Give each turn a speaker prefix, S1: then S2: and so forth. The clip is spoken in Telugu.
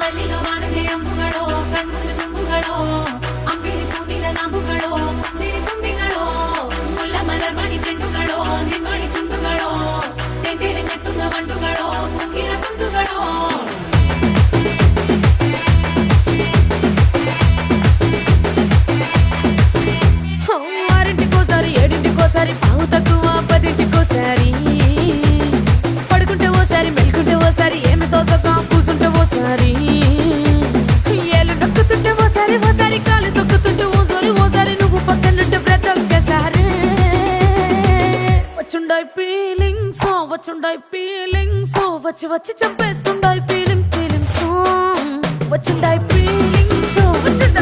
S1: ಮಲ್ಲಿಗ ವಾಣದೆ ಅಂಬುಗಳೋ ಕಣ್ಮುಳ್ಳು ತುಂಬುಗಳೋ ಅಂಬಿಳಿ ಕೂದಿನ ನಾಂಬುಗಳೋ ಚಿರಿ ತುಂಬಿಗಳೋ ಮುಲ್ಲ ಮಲರ್ ಮಣಿ ಚೆಂಡುಗಳೋ ನಿನ್ಮಣಿ ಚುಂಡುಗಳೋ ತೆಂಟೆರೆ ನೆತ್ತುಂಗ ಮಂಡುಗಳೋ ಕುಂಗಿನ ತುಂಡುಗಳೋ ఆరింటికోసారి ఏడింటికోసారి పావు తక్కువ పదింటికోసారి పడుకుంటే ఓసారి మెలుకుంటే ఓసారి ఏమి తోసక కూసుంటే ఓసారి ఏళ్ళు నొక్కుతుంటే ఓసారి ఓసారి కాలు తొక్కుతుంటే ఓసారి నువ్వు పక్కనుంటే బ్రతొక్కసారి వచ్చుండాయి ఫీలింగ్స్ వచ్చి వచ్చి చంపేస్తుండాయి ఫీలింగ్స్ వచ్చుండాయి ఫీలింగ్స్ వచ్చుండాయి